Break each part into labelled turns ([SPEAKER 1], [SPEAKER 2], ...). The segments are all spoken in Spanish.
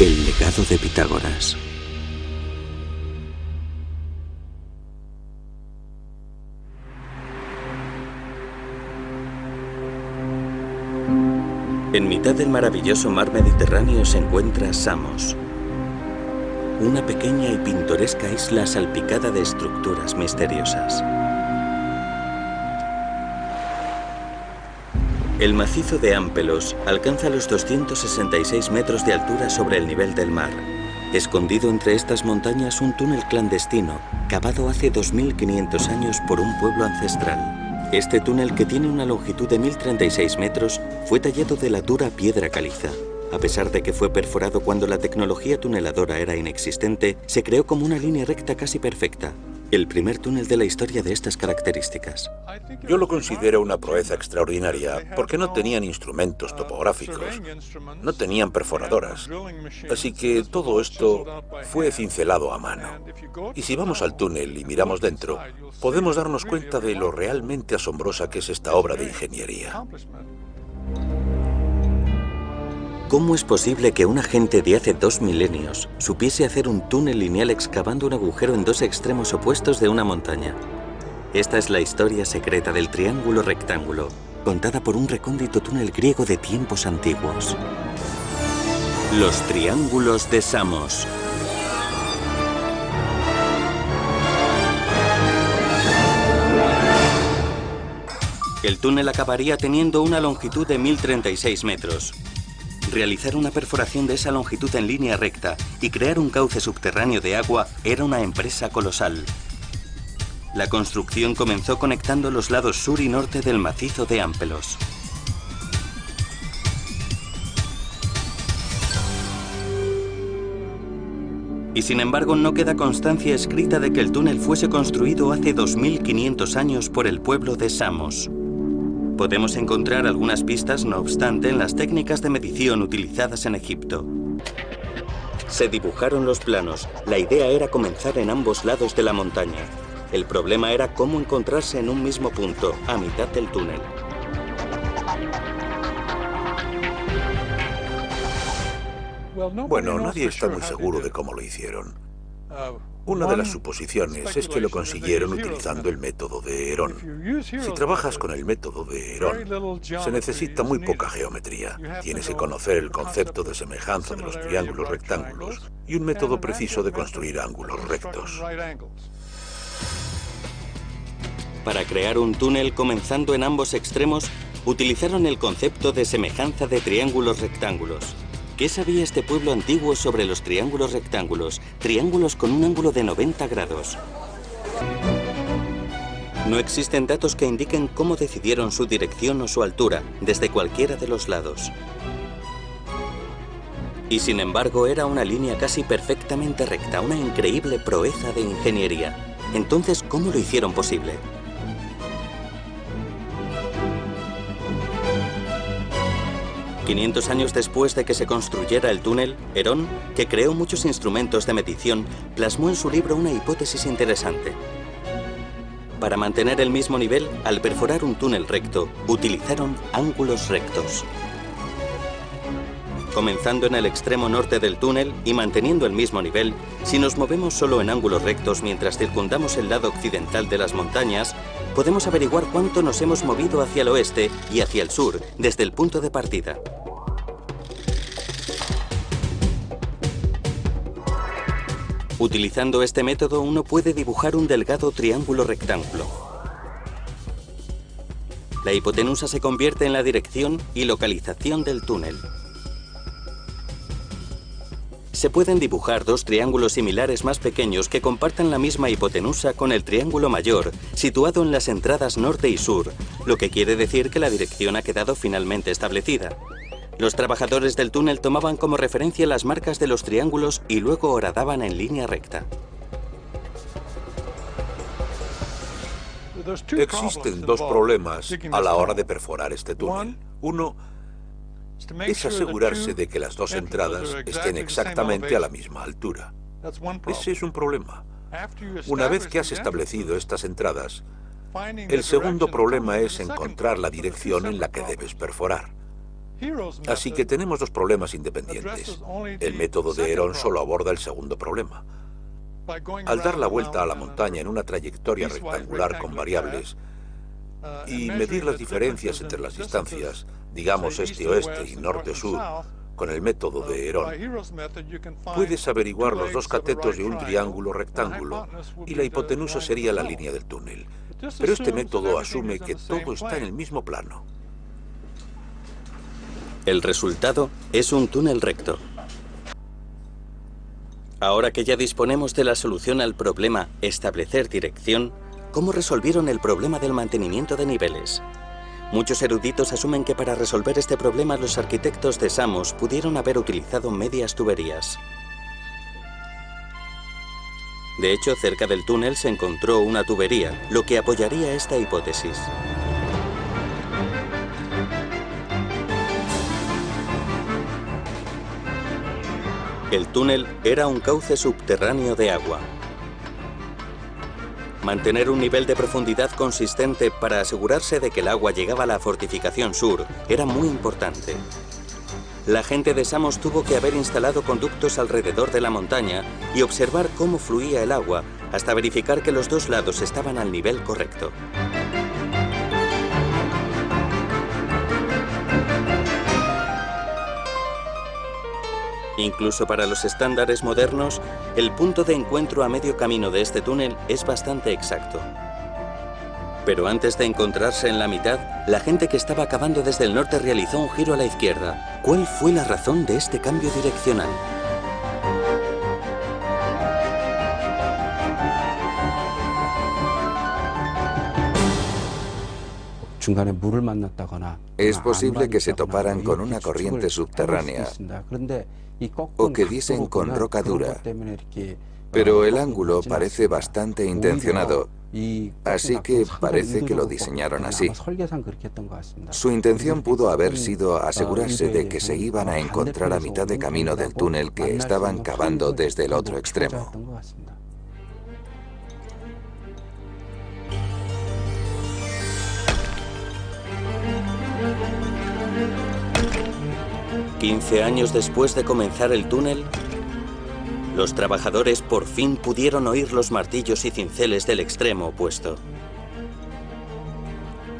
[SPEAKER 1] El legado de Pitágoras. En mitad del maravilloso mar Mediterráneo se encuentra Samos, una pequeña y pintoresca isla salpicada de estructuras misteriosas. El macizo de Ámpelos alcanza los 266 metros de altura sobre el nivel del mar. Escondido entre estas montañas un túnel clandestino, cavado hace 2500 años por un pueblo ancestral. Este túnel, que tiene una longitud de 1036 metros, fue tallado de la dura piedra caliza. A pesar de que fue perforado cuando la tecnología tuneladora era inexistente, se creó como una línea recta casi perfecta. El primer túnel de la historia de estas características.
[SPEAKER 2] Yo lo considero una proeza extraordinaria porque no tenían instrumentos topográficos, no tenían perforadoras, así que todo esto fue cincelado a mano. Y si vamos al túnel y miramos dentro, podemos darnos cuenta de lo realmente asombrosa que es esta obra de ingeniería.
[SPEAKER 1] ¿Cómo es posible que una gente de hace 2 milenios supiese hacer un túnel lineal excavando un agujero en dos extremos opuestos de una montaña? Esta es la historia secreta del triángulo rectángulo, contada por un recóndito túnel griego de tiempos antiguos. Los triángulos de Samos. El túnel acabaría teniendo una longitud de 1036 metros. Realizar una perforación de esa longitud en línea recta y crear un cauce subterráneo de agua era una empresa colosal. La construcción comenzó conectando los lados sur y norte del macizo de Ámpelos. Y sin embargo no queda constancia escrita de que el túnel fuese construido hace 2500 años por el pueblo de Samos. Podemos encontrar algunas pistas, no obstante, en las técnicas de medición utilizadas en Egipto. Se dibujaron los planos. La idea era comenzar en ambos lados de la montaña. El problema era cómo encontrarse en un mismo punto, a mitad del túnel.
[SPEAKER 2] Bueno, nadie está muy seguro de cómo lo hicieron. Una de las suposiciones es que lo consiguieron utilizando el método de Herón. Si trabajas con el método de Herón, se necesita muy poca geometría. Tienes que conocer el concepto de semejanza de los triángulos rectángulos y un método preciso de construir ángulos rectos.
[SPEAKER 1] Para crear un túnel comenzando en ambos extremos, utilizaron el concepto de semejanza de triángulos rectángulos. ¿Qué sabía este pueblo antiguo sobre los triángulos rectángulos? Triángulos con un ángulo de 90 grados. No existen datos que indiquen cómo decidieron su dirección o su altura, desde cualquiera de los lados. Y sin embargo era una línea casi perfectamente recta, una increíble proeza de ingeniería. Entonces, ¿cómo lo hicieron posible? $500 años después de que se construyera el túnel, Herón, que creó muchos instrumentos de medición, plasmó en su libro una hipótesis interesante. Para mantener el mismo nivel, al perforar un túnel recto, utilizaron ángulos rectos. Comenzando en el extremo norte del túnel y manteniendo el mismo nivel, si nos movemos solo en ángulos rectos mientras circundamos el lado occidental de las montañas, podemos averiguar cuánto nos hemos movido hacia el oeste y hacia el sur desde el punto de partida. Utilizando este método, uno puede dibujar un delgado triángulo rectángulo. La hipotenusa se convierte en la dirección y localización del túnel. Se pueden dibujar dos triángulos similares más pequeños que compartan la misma hipotenusa con el triángulo mayor, situado en las entradas norte y sur, lo que quiere decir que la dirección ha quedado finalmente establecida. Los trabajadores del túnel tomaban como referencia las marcas de los triángulos y luego horadaban en línea recta.
[SPEAKER 2] Existen dos problemas a la hora de perforar este túnel. Uno es asegurarse de que las dos entradas estén exactamente a la misma altura. Ese es un problema. Una vez que has establecido estas entradas, el segundo problema es encontrar la dirección en la que debes perforar. Así que tenemos dos problemas independientes. El método de Herón solo aborda el segundo problema. Al dar la vuelta a la montaña en una trayectoria rectangular con variables y medir las diferencias entre las distancias, digamos este-oeste y norte-sur, con el método de Herón, puedes averiguar los dos catetos de un triángulo rectángulo y la hipotenusa sería la línea del túnel. Pero este método asume que todo está en el mismo plano.
[SPEAKER 1] El resultado es un túnel recto. Ahora que ya disponemos de la solución al problema establecer dirección, ¿cómo resolvieron el problema del mantenimiento de niveles? Muchos eruditos asumen que para resolver este problema los arquitectos de Samos pudieron haber utilizado medias tuberías. De hecho, cerca del túnel se encontró una tubería, lo que apoyaría esta hipótesis. El túnel era un cauce subterráneo de agua. Mantener un nivel de profundidad consistente para asegurarse de que el agua llegaba a la fortificación sur era muy importante. La gente de Samos tuvo que haber instalado conductos alrededor de la montaña y observar cómo fluía el agua hasta verificar que los dos lados estaban al nivel correcto. Incluso para los estándares modernos, el punto de encuentro a medio camino de este túnel es bastante exacto. Pero antes de encontrarse en la mitad, la gente que estaba cavando desde el norte realizó un giro a la izquierda. ¿Cuál fue la razón de este cambio direccional?
[SPEAKER 3] Es posible que se toparan con una corriente subterránea o que diesen con roca dura, pero el ángulo parece bastante intencionado, así que parece que lo diseñaron así. Su intención pudo haber sido asegurarse de que se iban a encontrar a mitad de camino del túnel que estaban cavando desde el otro extremo.
[SPEAKER 1] «15 años después de comenzar el túnel, los trabajadores por fin pudieron oír los martillos y cinceles del extremo opuesto.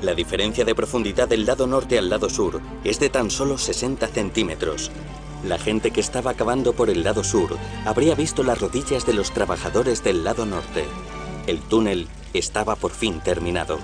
[SPEAKER 1] La diferencia de profundidad del lado norte al lado sur es de tan solo 60 centímetros. La gente que estaba cavando por el lado sur habría visto las rodillas de los trabajadores del lado norte. El túnel estaba por fin terminado.